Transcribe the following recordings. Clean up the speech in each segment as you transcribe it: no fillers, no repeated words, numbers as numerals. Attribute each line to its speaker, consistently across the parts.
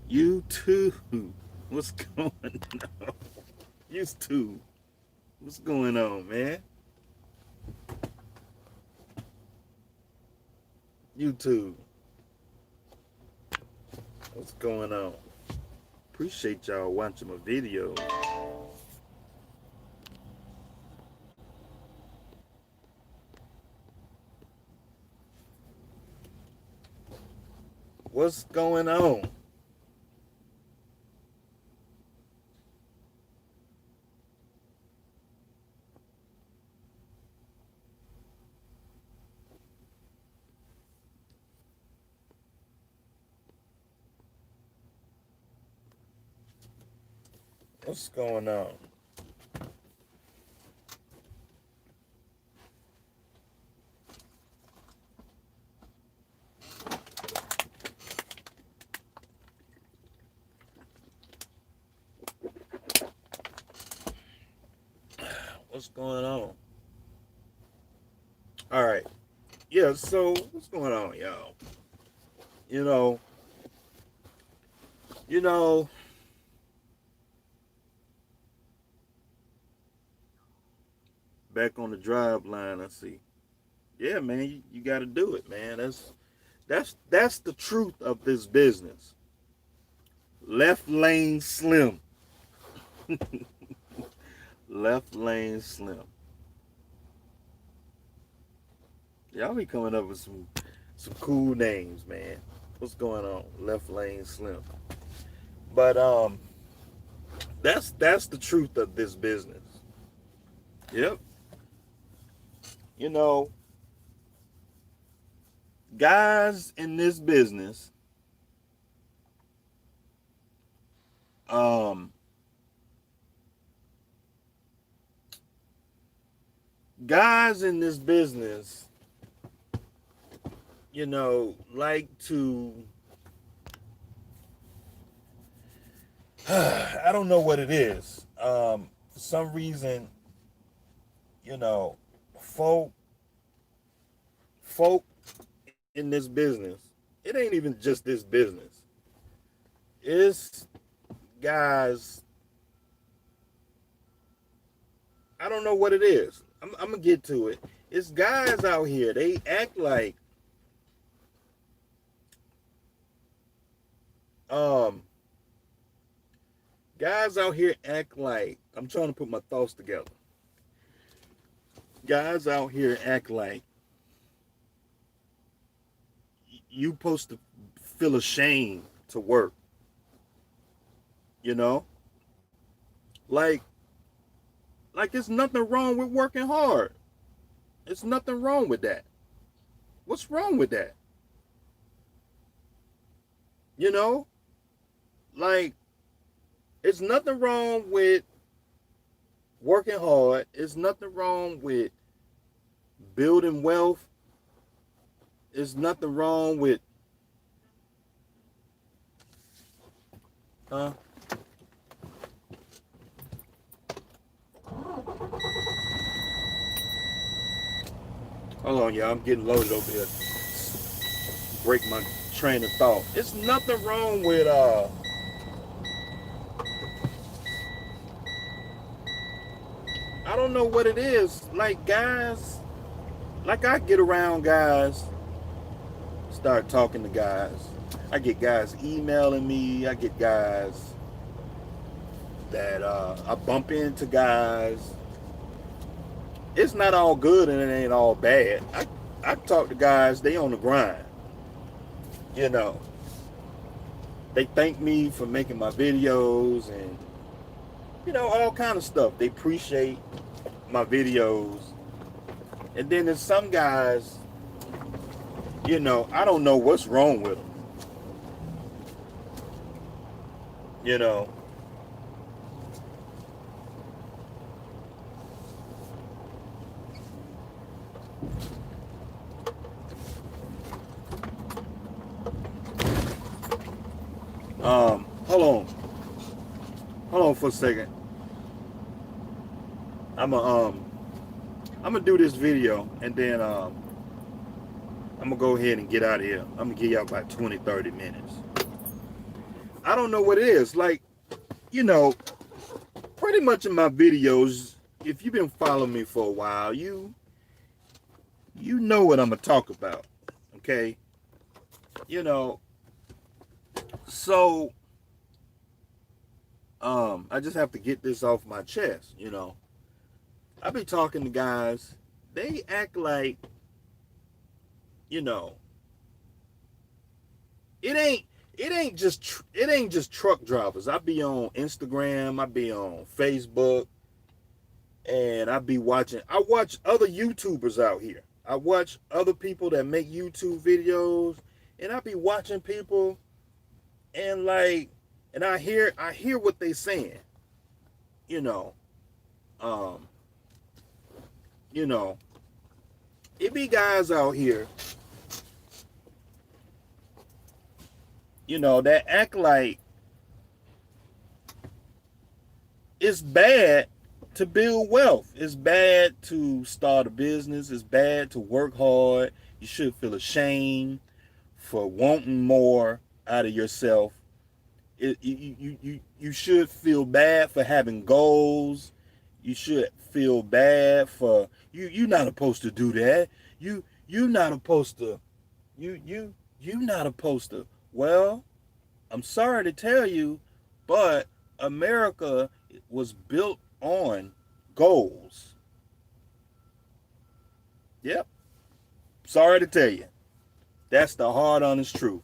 Speaker 1: YouTube, what's going on? YouTube, what's going on, man? YouTube, what's going on? Appreciate y'all watching my videos. What's going on? What's going on? What's going on? All right. Yeah, so what's going on, y'all? You know, you know, back on the drive line, I see. Yeah, man, you got to do it, man. That's the truth of this business. Left lane slim. Left lane slim. Y'all be coming up with some cool names, man. What's going on? Left lane slim. But that's the truth of this business. Yep. You know, guys in this business, um, guys in this business, you know, like to, I don't know what it is. For some reason, you know, folk in this business, it ain't even just this business. It's guys, I don't know what it is. I'm gonna get to it. It's guys out here, they act like guys out here act like, I'm trying to put my thoughts together. Guys out here act like you supposed to feel ashamed to work. You know? Like there's nothing wrong with working hard. There's nothing wrong with that. What's wrong with that? You know? Like, it's nothing wrong with working hard. It's nothing wrong with building wealth. There's nothing wrong with, huh? Hold on, y'all. I'm getting loaded over here. Break my train of thought. It's nothing wrong with I don't know what it is. Like guys, like I get around guys, start talking to guys. I get guys emailing me. I get guys that I bump into guys. It's not all good and it ain't all bad. I talk to guys, they on the grind. You know, they thank me for making my videos and, you know, all kind of stuff. They appreciate my videos. And then there's some guys, you know, I don't know what's wrong with them. You know, hold on. Hold on for a second. I'm gonna do this video and then I'm gonna go ahead and get out of here. I'm gonna give y'all about 20-30 minutes. I don't know what it is. Like, you know, pretty much in my videos, if you've been following me for a while, you know what I'm gonna talk about. Okay? You know, so I just have to get this off my chest, you know. I be talking to guys, they act like, you know, it ain't just truck drivers. I be on Instagram, I be on Facebook, and I watch other YouTubers out here. I watch other people that make YouTube videos, and I be watching people and like, and I hear what they saying, you know. Um, you know, it be guys out here, you know, that act like it's bad to build wealth. It's bad to start a business. It's bad to work hard. You should feel ashamed for wanting more out of yourself. You should feel bad for having goals. You should feel bad for you're not supposed to do that. You're not supposed to you're not supposed to. Well, I'm sorry to tell you, but America was built on goals. Yep. Sorry to tell you. That's the hard honest truth.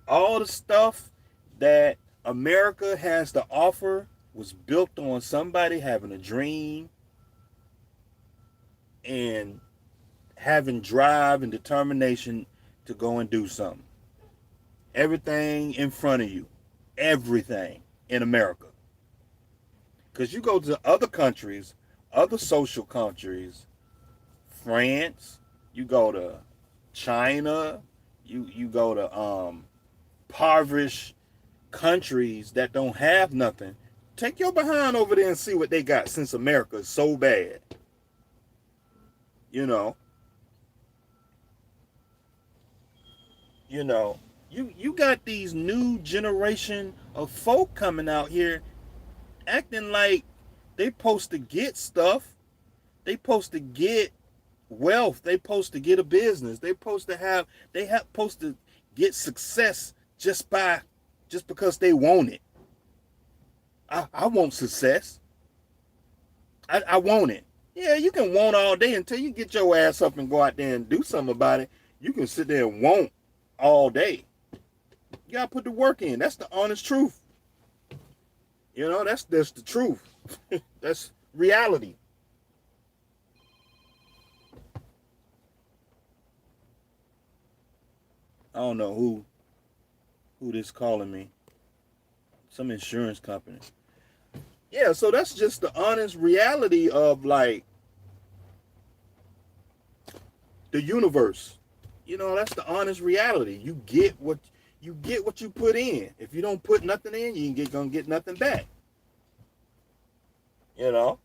Speaker 1: All the stuff that America has to offer was built on somebody having a dream and having drive and determination to go and do something. Everything in front of you. Everything in America. Because you go to other countries, other social countries, France, you go to China, you go to impoverished countries that don't have nothing. Take your behind over there and see what they got since America is so bad. You know, you got these new generation of folk coming out here acting like they supposed to get stuff. They supposed to get wealth. They supposed to get a business. They supposed to get success just because they want it. I want success. I want it. Yeah, you can want all day until you get your ass up and go out there and do something about it. You can sit there and want all day. You gotta put the work in. That's the honest truth. You know, that's the truth. That's reality. I don't know who this calling me. Some insurance company. Yeah, so that's just the honest reality of like the universe. You know, that's the honest reality. You get what you put in. If you don't put nothing in, you ain't gonna get nothing back. You know?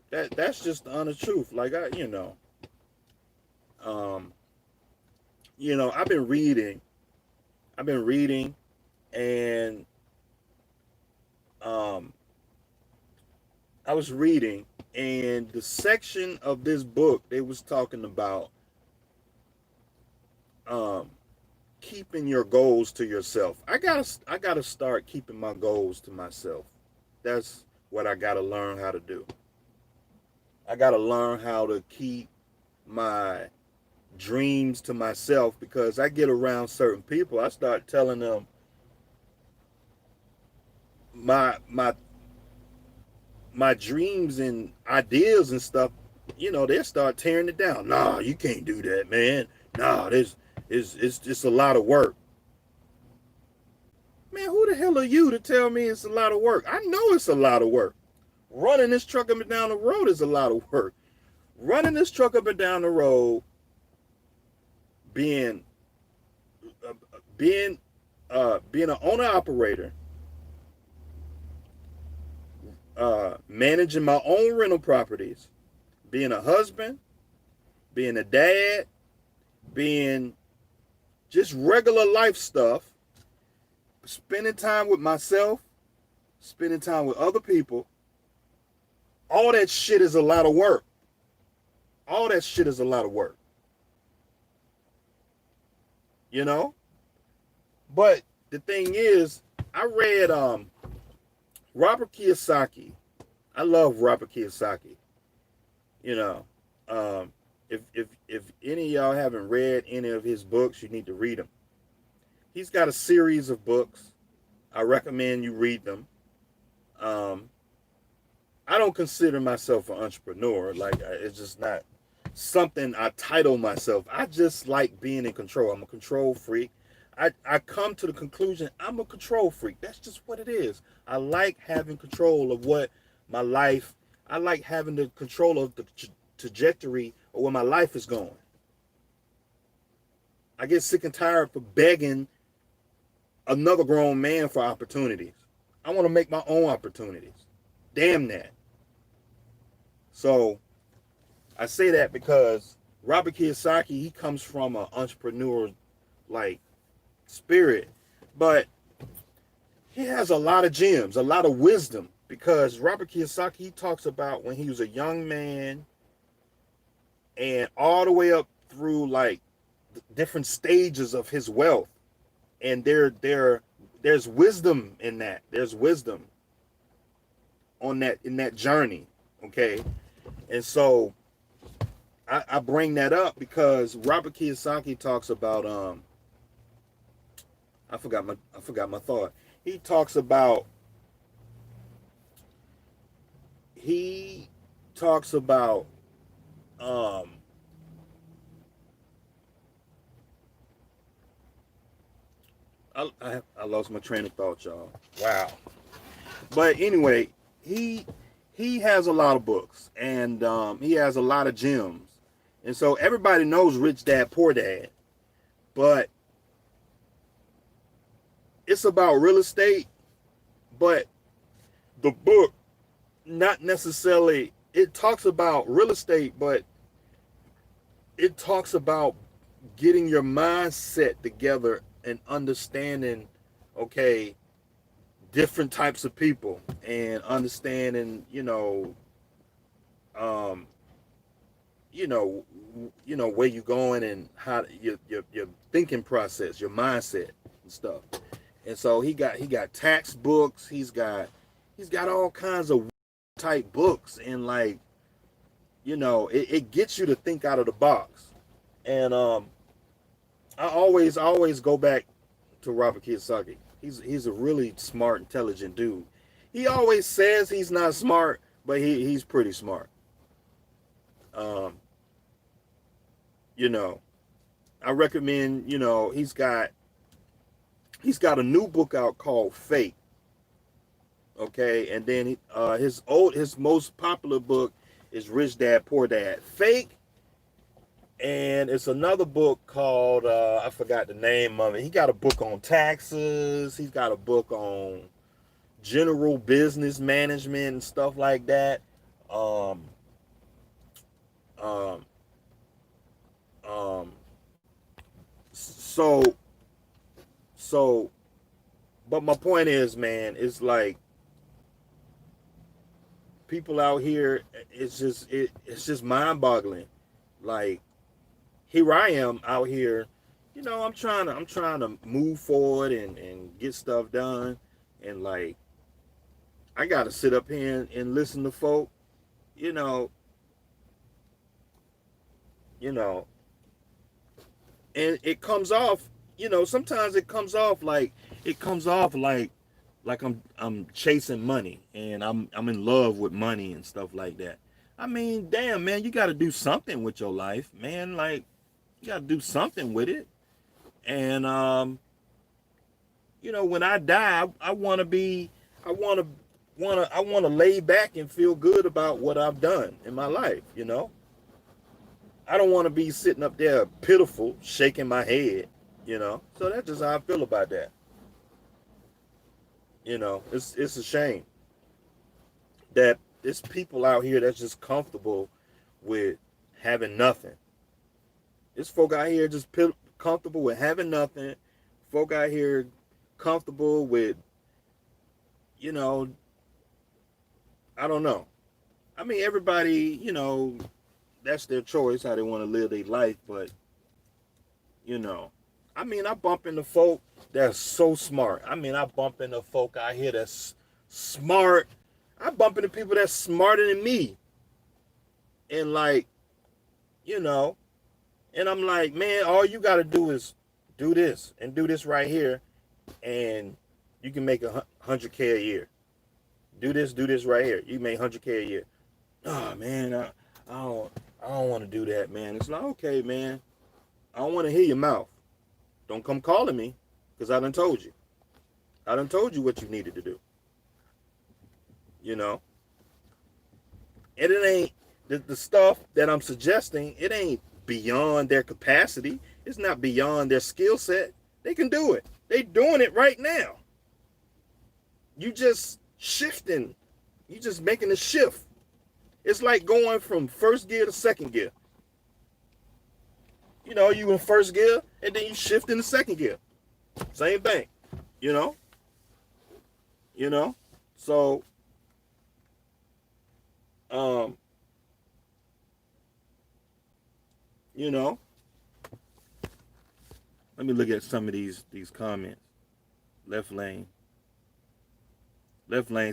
Speaker 1: That's just the honest truth. Like I've been reading and I was reading, and the section of this book they was talking about keeping your goals to yourself. I gotta start keeping my goals to myself. That's what I gotta learn how to do. I gotta learn how to keep my dreams to myself, because I get around certain people, I start telling them my dreams and ideas and stuff, they start tearing it down. Nah, you can't do that, man. Nah, it's just a lot of work. Man, who the hell are you to tell me it's a lot of work? I know it's a lot of work. Running this truck up and down the road is a lot of work. Running this truck up and down the road, being being an owner operator, managing my own rental properties, being a husband, being a dad, being just regular life stuff, spending time with myself, spending time with other people. All that shit is a lot of work. All that shit is a lot of work. You know? But the thing is, I read Robert Kiyosaki. I love Robert Kiyosaki. You know, if any of y'all haven't read any of his books, you need to read them. He's got a series of books. I recommend you read them. I don't consider myself an entrepreneur. Like, it's just not something I title myself. I just like being in control. I'm a control freak. I come to the conclusion I'm a control freak. That's just what it is. I like having control of what my life, I like having the control of the trajectory of where my life is going. I get sick and tired for begging another grown man for opportunities. I want to make my own opportunities. Damn that. So I say that because Robert Kiyosaki, he comes from an entrepreneur like spirit, but he has a lot of gems, a lot of wisdom, because Robert Kiyosaki, he talks about when he was a young man and all the way up through like different stages of his wealth. And there's wisdom in that. There's wisdom on that, in that journey. Okay. And so I bring that up because Robert Kiyosaki talks about I forgot my thought. He talks about I lost my train of thought, y'all. Wow. But anyway, he has a lot of books, and he has a lot of gems. And so everybody knows Rich Dad Poor Dad, but it's about real estate. But the book, not necessarily, it talks about real estate, but it talks about getting your mindset together and understanding, okay, different types of people, and understanding, where you're going and how your thinking process, your mindset and stuff. And so he got tax books. He's got all kinds of type books, and like, it gets you to think out of the box. And I always go back to Robert Kiyosaki. He's a really smart, intelligent dude. He always says he's not smart, but he's pretty smart. I recommend, he's got a new book out called Fake. Okay, and then his most popular book is Rich Dad Poor Dad. Fake. And it's another book called, I forgot the name of it. He got a book on taxes. He's got a book on general business management and stuff like that. But my point is, man, it's like people out here, it's just mind-boggling. Like, here I am out here, I'm trying to move forward and get stuff done, and like, I gotta sit up here and listen to folk, and it comes off, sometimes it comes off like I'm chasing money, and I'm in love with money and stuff like that. I mean, damn, man, you got to do something with your life, man. Like, you got to do something with it. And when I die, I want to lay back and feel good about what I've done in my life. I don't want to be sitting up there pitiful, shaking my head. So that's just how I feel about that. You know, it's a shame that there's people out here that's just comfortable with having nothing. There's folk out here just comfortable with having nothing. Folk out here comfortable with, you know, I don't know. I mean, everybody, that's their choice how they want to live their life. But, you know, I mean, I bump into folk that's so smart. I mean, I bump into folk out here that's smart. I bump into people that's smarter than me. And like, you know, and I'm like, man, all you got to do is do this and do this right here. And you can make 100K a year. Do this right here. You make 100K a year. Oh man, I don't want to do that, man. It's like, okay, man. I don't want to hear your mouth. Don't come calling me, because I done told you. I done told you what you needed to do. You know? And it ain't, the stuff that I'm suggesting, it ain't beyond their capacity. It's not beyond their skill set. They can do it. They doing it right now. You just shifting. You just making a shift. It's like going from first gear to second gear. You know, you in first gear, and then you shift into second gear. Same thing, you know? So, let me look at some of these comments. Left Lane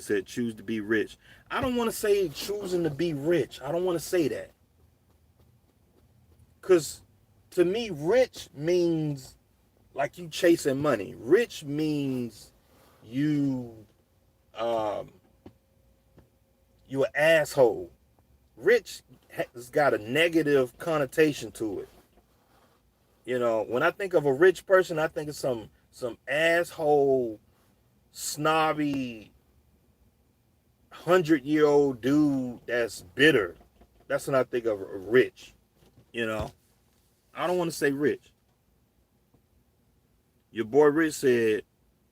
Speaker 1: said, choose to be rich. I don't want to say choosing to be rich. I don't want to say that. Because to me, rich means like you chasing money. Rich means you an asshole. Rich has got a negative connotation to it. You know, when I think of a rich person, I think of some asshole, snobby, 100-year-old dude that's bitter. That's when I think of rich. You know, I don't want to say rich. Your boy Rich said,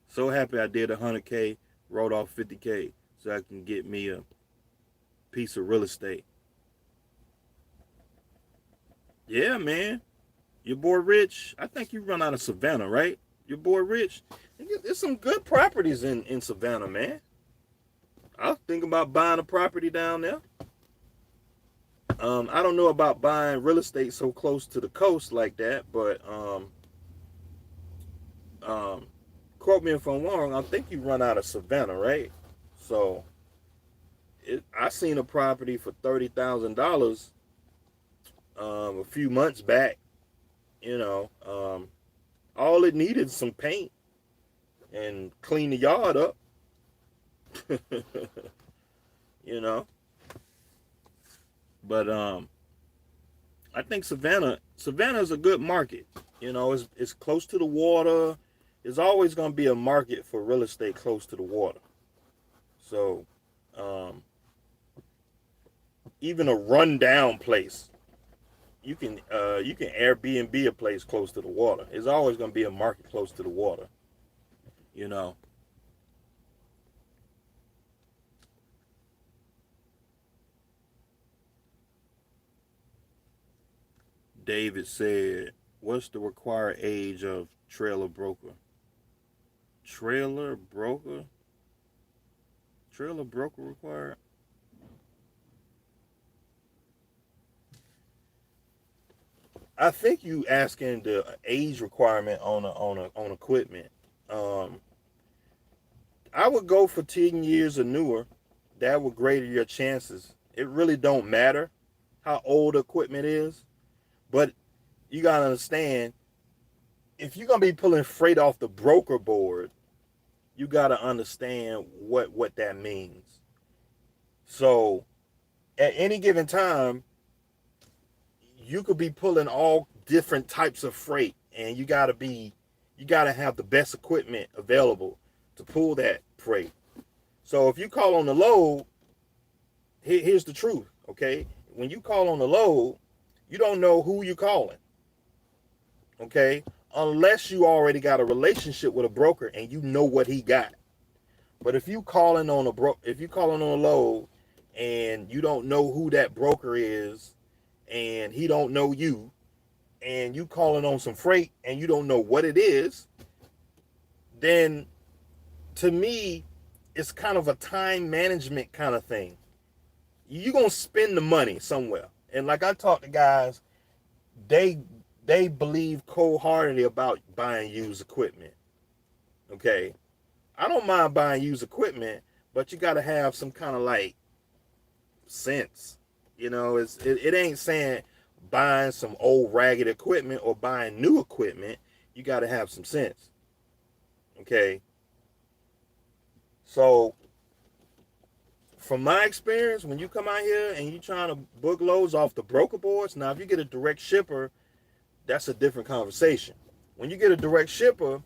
Speaker 1: so happy I did 100K, wrote off 50K so I can get me a piece of real estate. Yeah, man. Your boy Rich, I think you run out of Savannah, right? Your boy Rich, there's some good properties in Savannah, man. I was thinking about buying a property down there. I don't know about buying real estate so close to the coast like that, but quote me if I'm wrong, I think you run out of Savannah, right? So I seen a property for $30,000 a few months back. You know, all it needed is some paint and clean the yard up. You know, but I think Savannah is a good market. You know, it's close to the water. There's always going to be a market for real estate close to the water. So, even a rundown place, you can Airbnb a place close to the water. There's always going to be a market close to the water. You know. David said, what's the required age of trailer broker? Trailer broker required? I think you asking the age requirement on equipment. I would go for 10 years or newer. That would greater your chances. It really don't matter how old equipment is, but you gotta understand, if you're gonna be pulling freight off the broker board, you gotta understand what that means. So at any given time, you could be pulling all different types of freight, and you gotta have the best equipment available to pull that freight. So if you call on the load, here's the truth, okay? When you call on the load, you don't know who you're calling, okay? Unless you already got a relationship with a broker and you know what he got. But if you calling on a load and you don't know who that broker is and he don't know you, and you calling on some freight and you don't know what it is, then to me, it's kind of a time management kind of thing. You're gonna spend the money somewhere. And like I talk to guys, they believe cold-heartedly about buying used equipment. Okay. I don't mind buying used equipment, but you gotta have some kind of like sense. It ain't saying buying some old ragged equipment or buying new equipment. You gotta have some sense. Okay. So from my experience, when you come out here and you're trying to book loads off the broker boards, now if you get a direct shipper, that's a different conversation. When you get a direct shipper,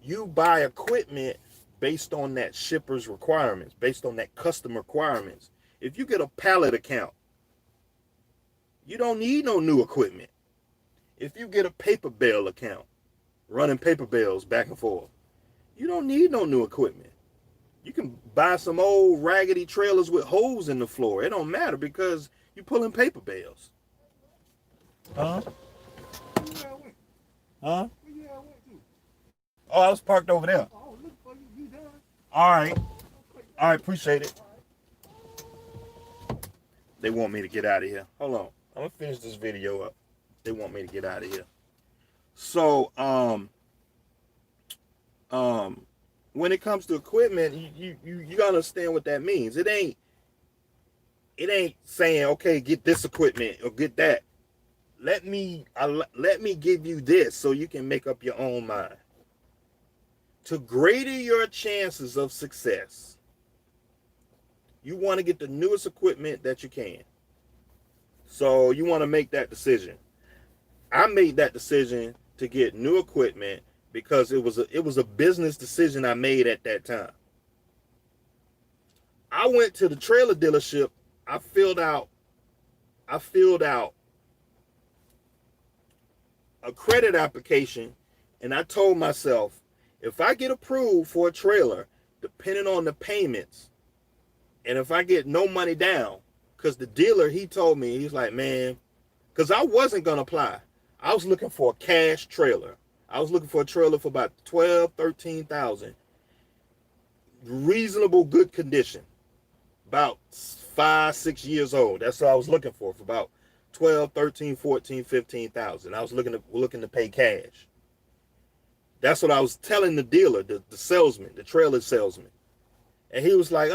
Speaker 1: you buy equipment based on that shipper's requirements, based on that customer requirements. If you get a pallet account, you don't need no new equipment. If you get a paper bale account, running paper bales back and forth, you don't need no new equipment. You can buy some old raggedy trailers with holes in the floor. It don't matter because you're pulling paper bales. Huh? Huh? Oh, I was parked over there. All right. All right, appreciate it. They want me to get out of here. Hold on. I'm going to finish this video up. They want me to get out of here. So, when it comes to equipment, you gotta understand what that means. It ain't saying, okay, get this equipment or get that. Let me give you this so you can make up your own mind. To greater your chances of success, you want to get the newest equipment that you can. So you want to make that decision. I made that decision to get new equipment because it was a business decision I made at that time. I went to the trailer dealership. I filled out a credit application, and I told myself, if I get approved for a trailer, depending on the payments, and if I get no money down, because the dealer, he told me, he's like, man, because I wasn't going to apply. I was looking for a cash trailer. I was looking for a trailer for about 12, 13,000. Reasonable, good condition. About 5, 6 years old. That's what I was looking for about 12, 13, 14, 15,000. I was looking to pay cash. That's what I was telling the dealer, the salesman, the trailer salesman. And he was like,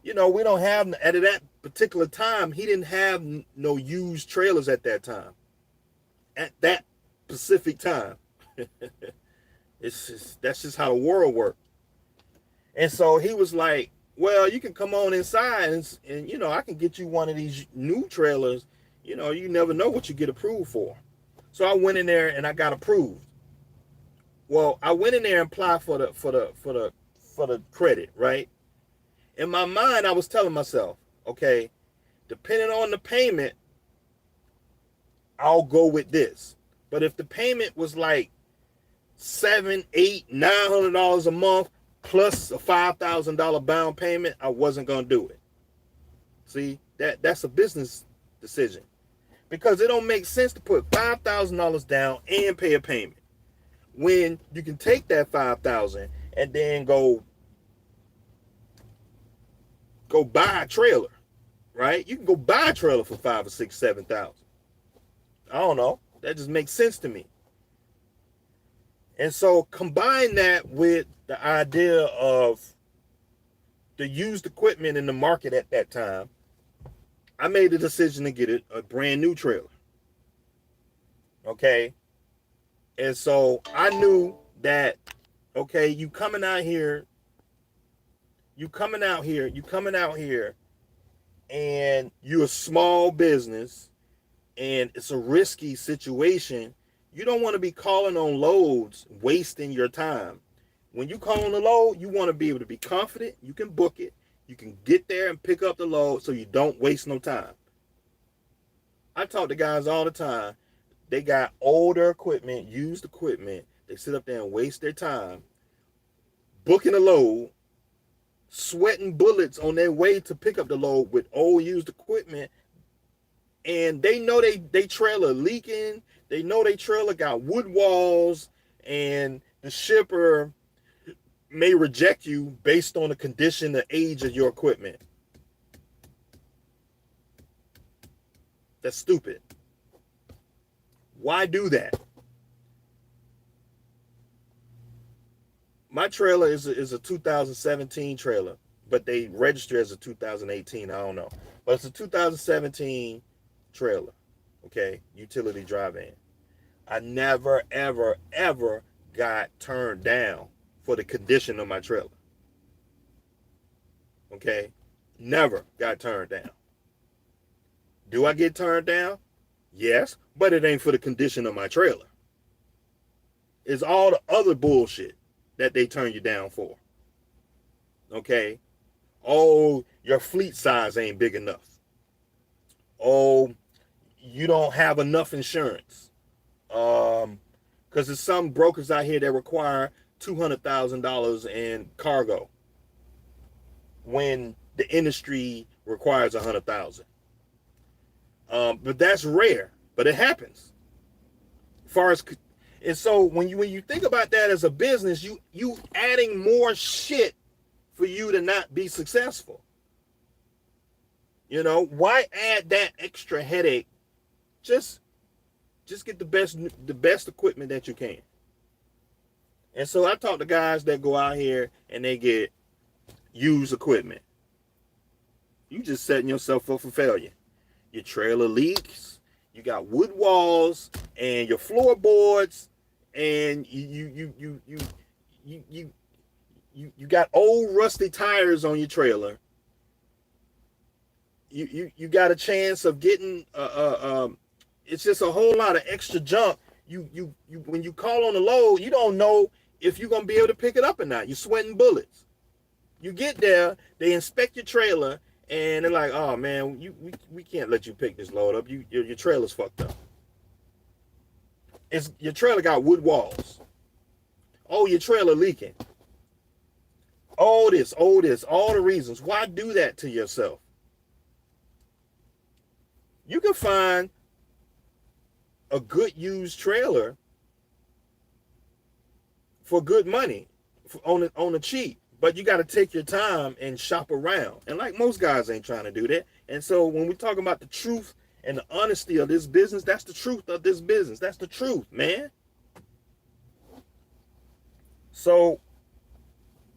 Speaker 1: we don't have, at that particular time, he didn't have no used trailers at that time. At that specific time. That's just how the world worked. And so he was like, well, you can come on inside and I can get you one of these new trailers. You never know what you get approved for. So I went in there and I got approved. Well, I went in there and applied for the credit, right? In my mind, I was telling myself, okay, depending on the payment, I'll go with this. But if the payment was like $700, $800, $900 a month plus a $5,000 down payment, I wasn't gonna do it. See, that's a business decision, because it don't make sense to put $5,000 down and pay a payment when you can take that $5,000 and then go buy a trailer, right? You can go buy a trailer for $5,000 or $6,000, $7,000. I don't know. That just makes sense to me. And so combine that with the idea of the used equipment in the market at that time, I made the decision to get a brand new trailer. Okay. And so I knew that, okay, you coming out here and you're a small business and it's a risky situation. You don't want to be calling on loads, wasting your time. When you call on the load, you want to be able to be confident. You can book it. You can get there and pick up the load so you don't waste no time. I talk to guys all the time. They got older equipment, used equipment. They sit up there and waste their time booking a load sweating bullets on their way to pick up the load with old used equipment, and they know they trailer leaking, they know they trailer got wood walls, and the shipper may reject you based on the condition, the age of your equipment. That's stupid. Why do that? My trailer is a 2017 trailer, but they register as a 2018. I don't know. But it's a 2017 trailer, okay? Utility drive-in. I never, ever, ever got turned down for the condition of my trailer. Okay? Never got turned down. Do I get turned down? Yes, but it ain't for the condition of my trailer. It's all the other bullshit that they turn you down for. Okay? Oh, your fleet size ain't big enough. Oh, you don't have enough insurance. Because there's some brokers out here that require $200,000 in cargo when the industry requires $100,000. But that's rare, but it happens. And so when you think about that as a business, you adding more shit for you to not be successful. You know, why add that extra headache? Just get the best equipment that you can. And so I talk to guys that go out here and they get used equipment. You just setting yourself up for failure. Your trailer leaks, you got wood walls and your floorboards, and you got old rusty tires on your trailer. You got a chance of getting it's just a whole lot of extra junk. You when you call on the load, you don't know if you're gonna be able to pick it up or not. You're sweating bullets. You get there, they inspect your trailer, and they're like, "Oh man, we can't let you pick this load up. Your trailer's fucked up. Your trailer got wood walls. Oh, your trailer leaking. All this, all the reasons. Why do that to yourself? You can find a good used trailer for good money on the cheap, but you got to take your time and shop around. And like most guys ain't trying to do that. And so when we're talking about the truth and the honesty of this business, that's the truth of this business. That's the truth, man. So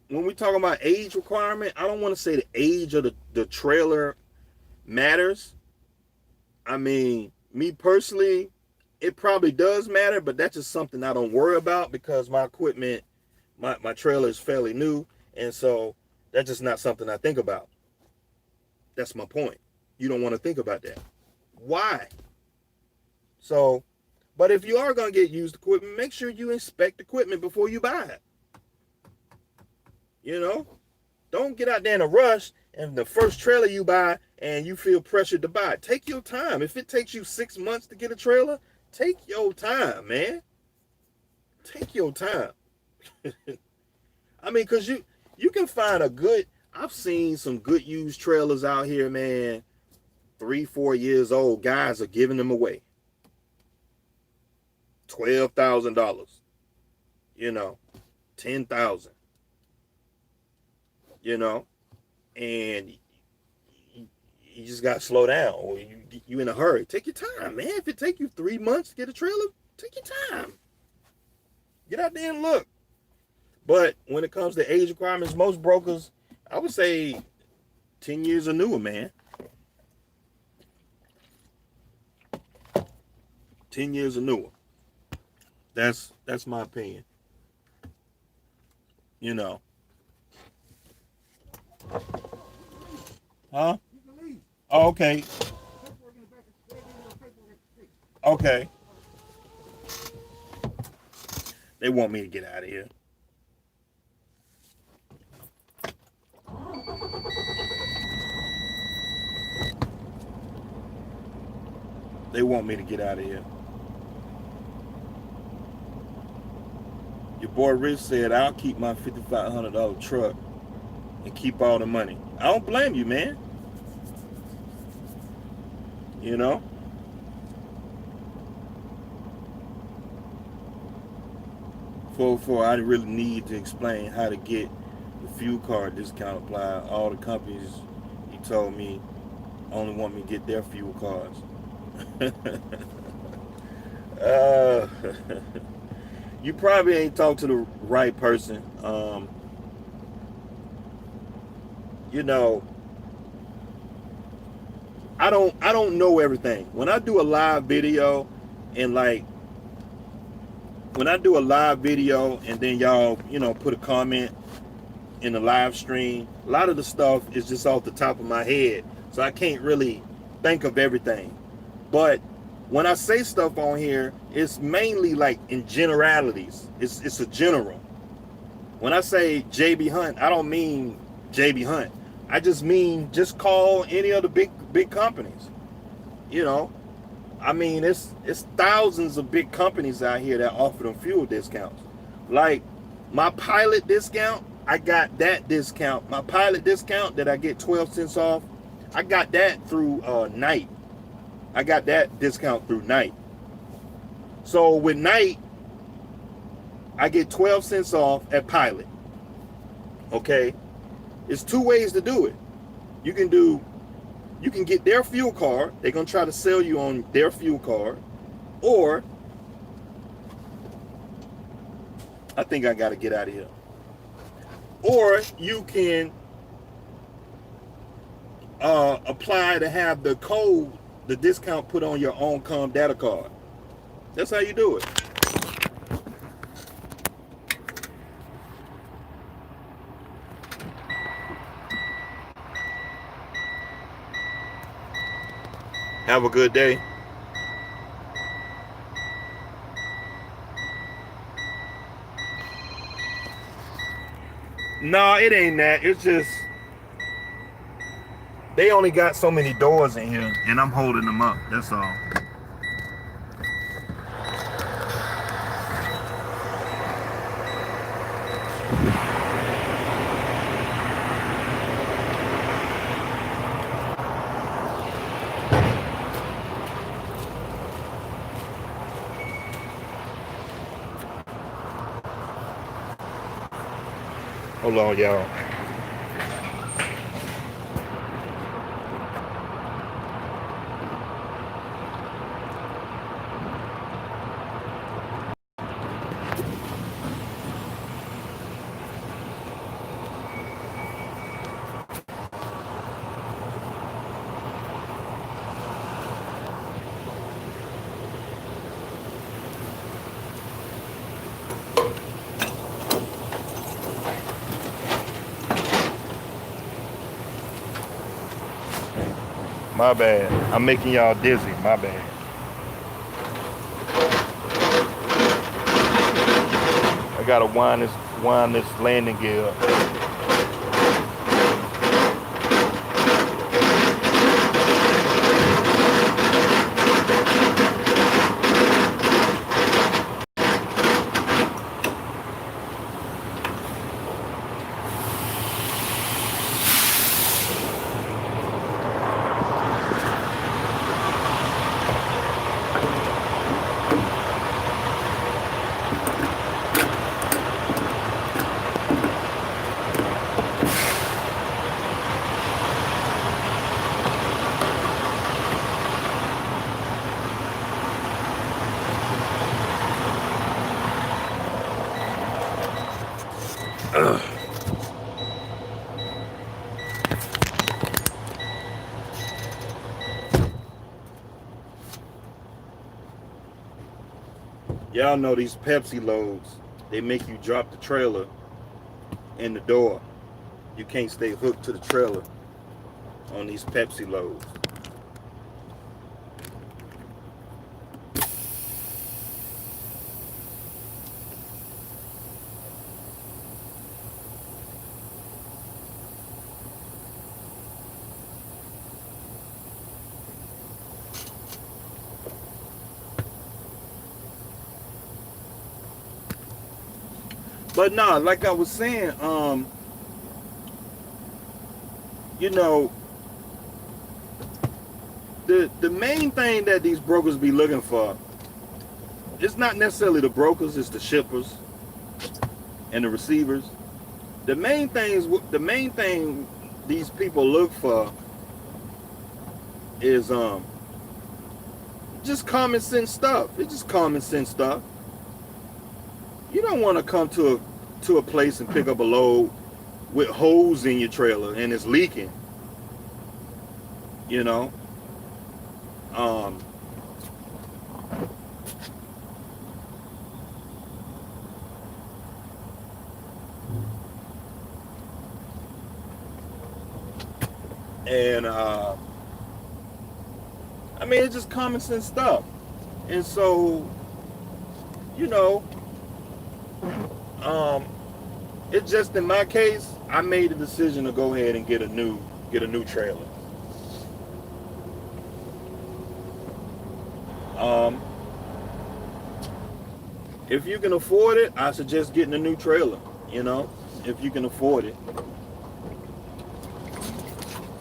Speaker 1: when we talk about age requirement, I don't want to say the age of the trailer matters. I mean, me personally, it probably does matter, but that's just something I don't worry about because my equipment, my trailer is fairly new, and so that's just not something I think about. That's my point. You don't want to think about that. Why? So, but if you are going to get used equipment, make sure you inspect equipment before you buy it. You know? Don't get out there in a rush and the first trailer you buy and you feel pressured to buy it. Take your time. If it takes you 6 months to get a trailer, take your time, man. Take your time. I mean, because you can find I've seen some good used trailers out here, man. 3-4 years old. Guys are giving them away. $12,000. You know, $10,000. You know, and you just got to slow down, or you in a hurry. Take your time, man. If it take you 3 months to get a trailer, take your time. Get out there and look. But when it comes to age requirements, most brokers, I would say 10 years or newer, man. 10 years or newer. That's my opinion. You know. Huh? Oh, okay. Okay. They want me to get out of here. They want me to get out of here. Your boy Rich said, I'll keep my $5,500 truck and keep all the money. I don't blame you, man. You know? For I really need to explain how to get the fuel card discount applied. All the companies, he told me, only want me to get their fuel cards. uh, you probably ain't talked to the right person. You know, I don't know everything. When I do a live video and like when I do a live video and then y'all, you know, put a comment in the live stream, a lot of the stuff is just off the top of my head. So I can't really think of everything. But when I say stuff on here, it's mainly like in generalities. It's a general. When I say JB Hunt, I don't mean JB Hunt. I just mean just call any of the big companies. You know, I mean it's thousands of big companies out here that offer them fuel discounts. Like my Pilot discount, I got that discount. My Pilot discount that I get 12 cents off, I got that through Night. I got that discount through Night. So with Night, I get 12 cents off at Pilot. Okay? It's two ways to do it. You can get their fuel card. They're going to try to sell you on their fuel card. Or, I think I got to get out of here. Or you can apply to have the code, the discount put on your OnCom data card. That's how you do it. Have a good day. No, it ain't that. It's just they only got so many doors in here, and I'm holding them up. That's all. Hold on, y'all. My bad. I'm making y'all dizzy. My bad. I gotta wind this landing gear up. Y'all know these Pepsi loads, they make you drop the trailer in the door. You can't stay hooked to the trailer on these Pepsi loads. But nah, like I was saying, you know, the main thing that these brokers be looking for, it's not necessarily the brokers, it's the shippers and the receivers. The main thing these people look for is just common sense stuff. It's just common sense stuff. You don't want to come to a place and pick up a load with holes in your trailer and it's leaking. You know, um, and I mean, it's just common sense stuff. And so, you know, um, it's just in my case, I made the decision to go ahead and get a new trailer. Um, if you can afford it, I suggest getting a new trailer. You know, if you can afford it,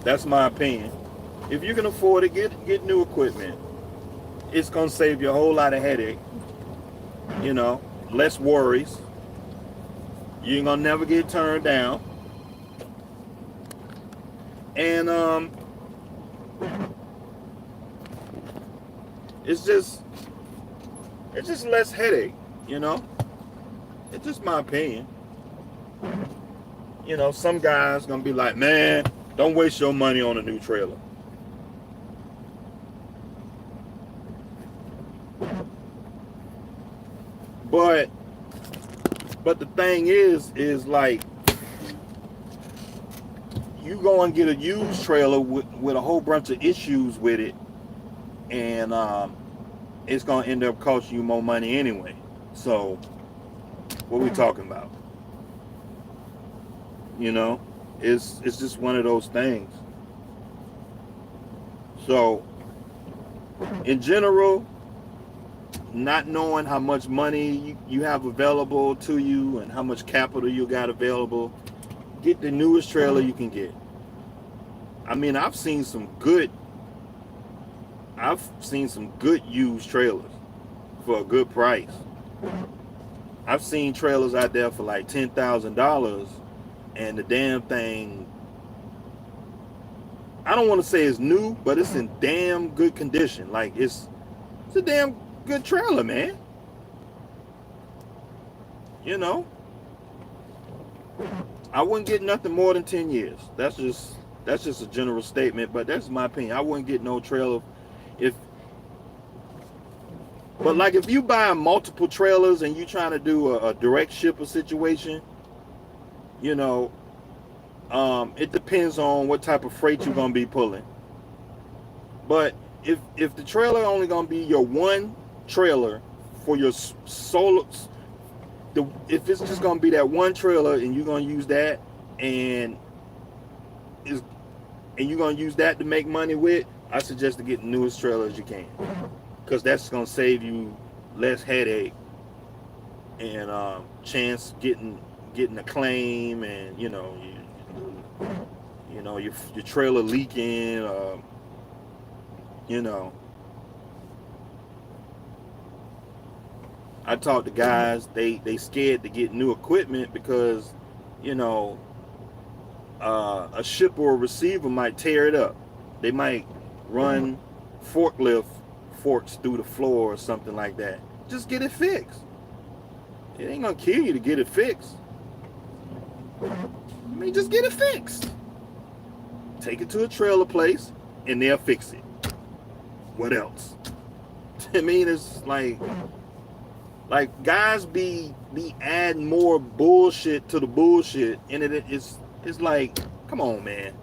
Speaker 1: that's my opinion. If you can afford it, get new equipment. It's gonna save you a whole lot of headache. You know, less worries. You ain't gonna never get turned down. And it's just less headache. You know, it's just my opinion. You know, some guys gonna be like, man, don't waste your money on a new trailer. But the thing is like, you go and get a used trailer with a whole bunch of issues with it, and it's gonna end up costing you more money anyway. So what we talking about? You know, it's just one of those things. So in general, not knowing how much money you have available to you and how much capital you got available, get the newest trailer you can get. I mean, I've seen some good used trailers for a good price. I've seen trailers out there for like $10,000, and the damn thing, I don't want to say it's new, but it's in damn good condition. Like, it's a damn good trailer, man. You know, I wouldn't get nothing more than 10 years. That's just a general statement, but that's my opinion. I wouldn't get no trailer but like, if you buy multiple trailers and you trying to do a direct shipper situation, you know, it depends on what type of freight you're gonna be pulling. But if the trailer only gonna be your one trailer for your solo, if it's just gonna be that one trailer and you're gonna use that, and you're gonna use that to make money with, I suggest to get the newest trailer as you can, because that's gonna save you less headache and chance getting a claim, and you know your trailer leaking. You know, I talk to guys, they scared to get new equipment because, you know, a shipper or receiver might tear it up. They might run forklift forks through the floor or something like that. Just get it fixed. It ain't gonna kill you to get it fixed. I mean, just get it fixed. Take it to a trailer place and they'll fix it. What else? I mean, it's like guys be adding more bullshit to the bullshit, and it's like, come on, man.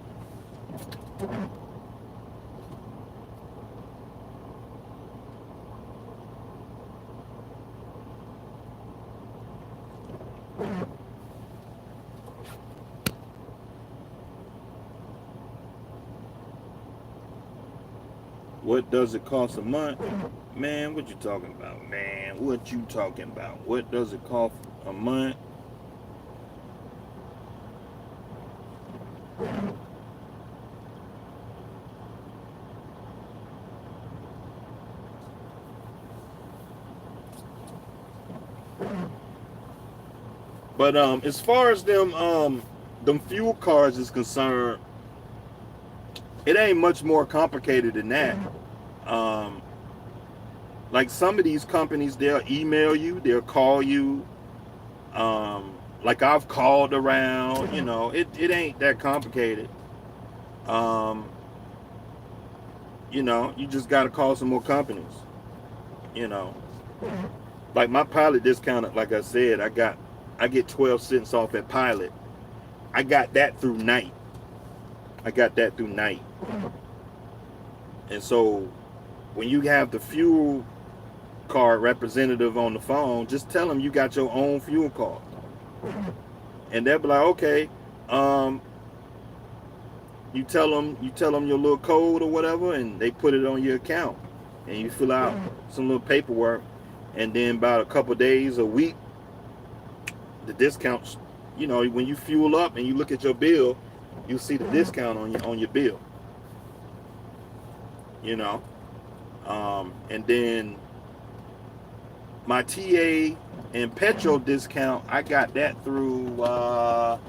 Speaker 1: What does it cost a month? Man, what you talking about, man? What you talking about? What does it cost a month? But as far as them fuel cards is concerned, it ain't much more complicated than that. Um, like some of these companies, they'll email you, they'll call you. Like I've called around, it ain't that complicated. Um, you just got to call some more companies. You know, like my Pilot discount, like I said, I get 12 cents off at Pilot. I got that through Night. And so when you have the fuel card representative on the phone, just tell them you got your own fuel card. And they'll be like, okay, you tell them your little code or whatever, and they put it on your account, and you fill out some little paperwork, and then about a couple days, a week, the discounts, when you fuel up and you look at your bill, you see the discount on your bill. And then my TA and petrol discount, I got that through I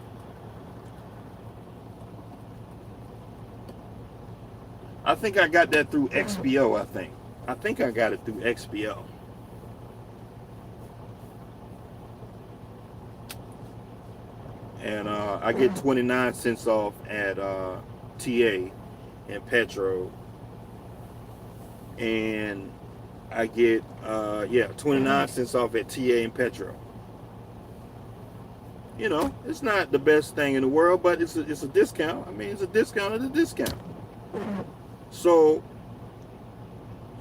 Speaker 1: think I got that through XPO. I think I got it through XPO. And I get 29 cents off at TA and Petro. And I get 29 cents off at TA and Petro. It's not the best thing in the world, but it's a discount. I mean, it's a discount of the discount. So,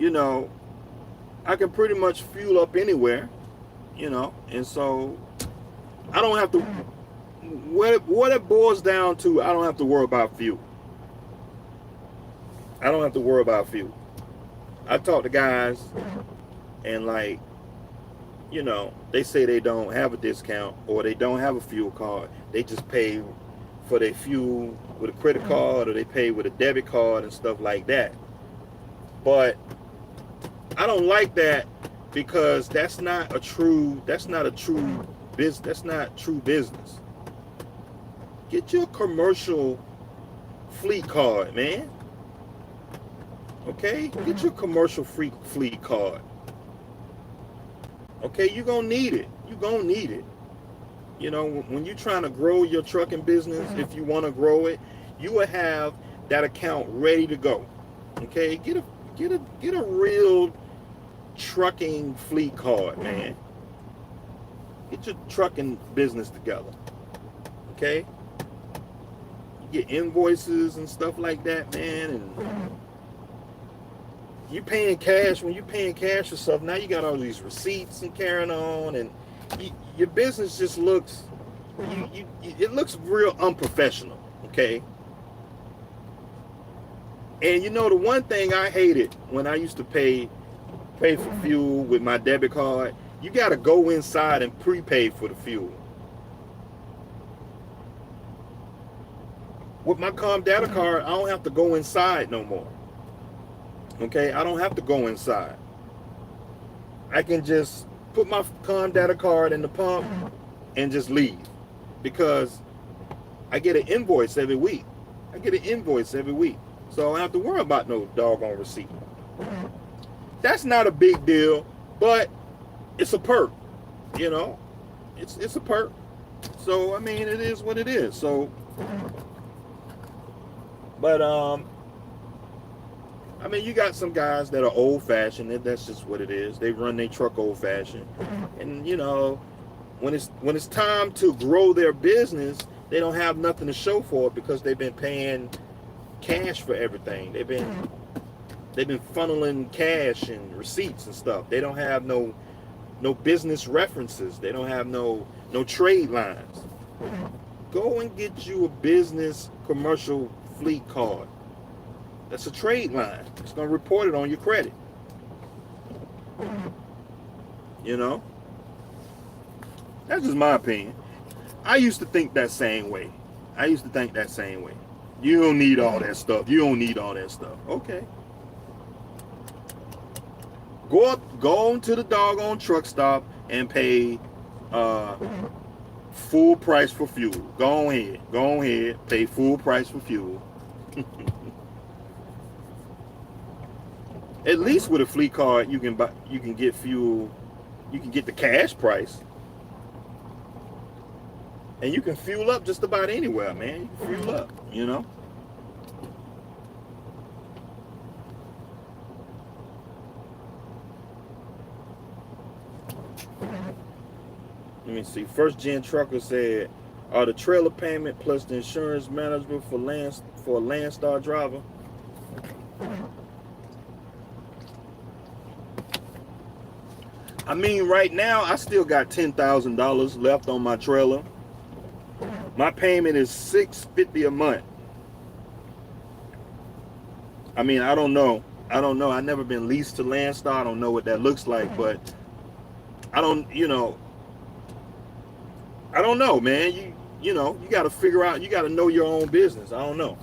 Speaker 1: I can pretty much fuel up anywhere, and so I don't have to, what it boils down to, I don't have to worry about fuel. I talk to guys and they say they don't have a discount or they don't have a fuel card. They just pay for their fuel with a credit card, or they pay with a debit card and stuff like that. But I don't like that, because that's not true business. That's not true business. Get your commercial fleet card, man. Okay? Get your commercial fleet card. Okay, you're gonna need it. When you're trying to grow your trucking business, if you want to grow it, you will have that account ready to go. Okay, get a real trucking fleet card, man. Get your trucking business together. Okay, you get invoices and stuff like that, man, and you're paying cash. When you're paying cash for stuff, now you got all these receipts and carrying on, and your business just looks, it looks real unprofessional. Okay. And the one thing I hated when I used to pay for fuel with my debit card, you got to go inside and prepay for the fuel. With my Comdata card, I don't have to go inside no more. Okay, I don't have to go inside. I can just put my Comdata card in the pump and just leave, because I get an invoice every week. So I don't have to worry about no doggone receipt. That's not a big deal, but it's a perk. It's a perk. So I mean, it is what it is. So, but I mean, you got some guys that are old-fashioned. That's just what it is. They run their truck old-fashioned, and when it's time to grow their business, they don't have nothing to show for it, because they've been paying cash for everything. They've been funneling cash and receipts and stuff. They don't have no business references. They don't have no trade lines. Go and get you a business commercial fleet card. That's a trade line. It's going to report it on your credit. That's just my opinion. I used to think that same way. You don't need all that stuff. Okay. Go on to the doggone truck stop and pay full price for fuel. Go ahead, pay full price for fuel. At least with a fleet card, you can get fuel, you can get the cash price, and you can fuel up just about anywhere, man. You can fuel up, you know. Let me see. First Gen Trucker said, "Are the trailer payment plus the insurance management for a Landstar driver?" I mean, right now I still got $10,000 left on my trailer. My payment is $650 a month. I mean, I don't know. I've never been leased to Landstar. I don't know what that looks like, but I don't know, man. You know, you got to figure out. You got to know your own business. I don't know.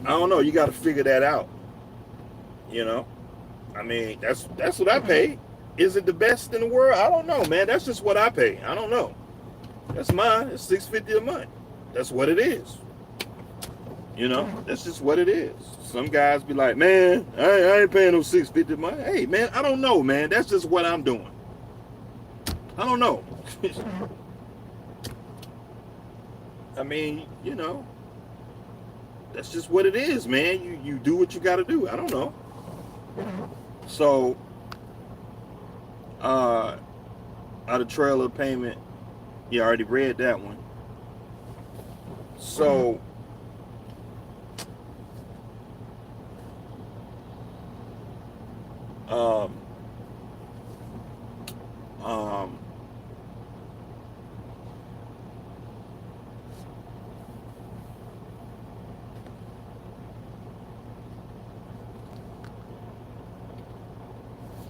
Speaker 1: I don't know. You got to figure that out. You know, I mean, that's what I pay. Is it the best in the world? I don't know, man. That's just what I pay. I don't know. That's mine. It's $650 a month. That's what it is. You know, that's just what it is. Some guys be like, man, I ain't paying no $650 a month. Hey, man, I don't know, man. That's just what I'm doing. I don't know. I mean, you know, that's just what it is, man. You do what you got to do. I don't know. So, out of trailer payment, you already read that one. So,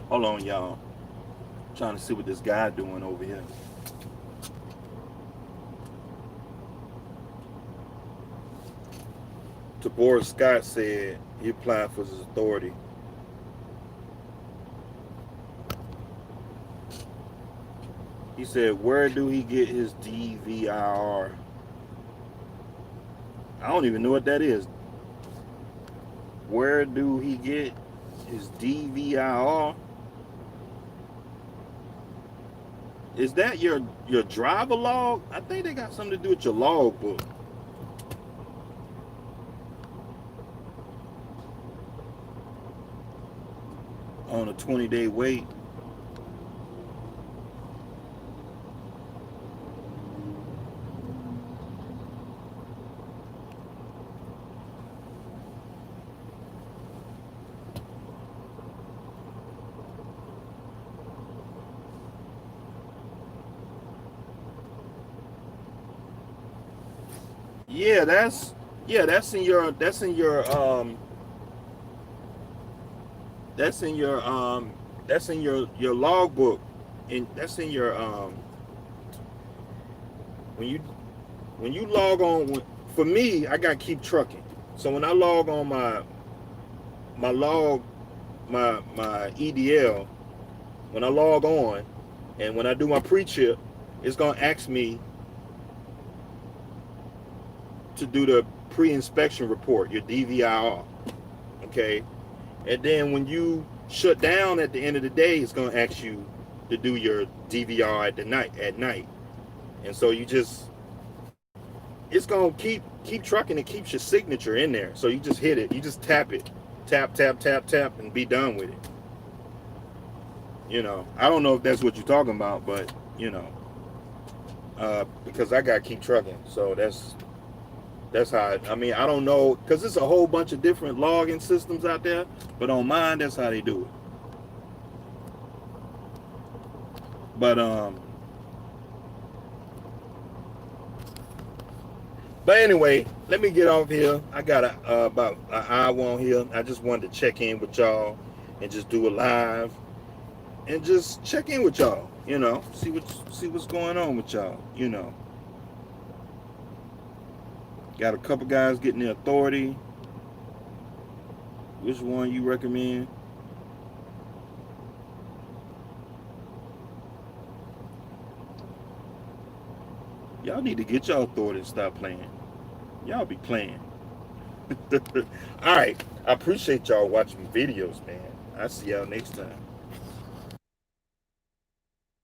Speaker 1: hold on, y'all. Trying to see what this guy doing over here. Tabor Scott said he applied for his authority. He said, where do he get his DVIR? I don't even know what that is. Where do he get his DVIR? Is that your driver log? I think they got something to do with your log book. On a 20-day wait. Yeah, that's in your logbook, and that's in your when you log on. For me, I got Keep Trucking, so when I log on my EDL, when I log on, and when I do my pre-chip, it's gonna ask me to do the pre-inspection report, your DVIR, okay? And then when you shut down at the end of the day, it's gonna ask you to do your DVR at night. And so it's gonna keep trucking. It keeps your signature in there. So you just hit it, you just tap it, tap, and be done with it. You know, I don't know if that's what you're talking about, but you know, because I got Keep Trucking, so that's how I mean, I don't know, because there's a whole bunch of different logging systems out there, but on mine, that's how they do it. But anyway, let me get off here. I got about an hour on here. I just wanted to check in with y'all and just do a live and just check in with y'all, you know, see what's going on with y'all, you know. Got a couple guys getting the authority. Which one you recommend? Y'all need to get y'all authority and stop playing. Y'all be playing. All right. I appreciate y'all watching videos, man. I'll see y'all next time.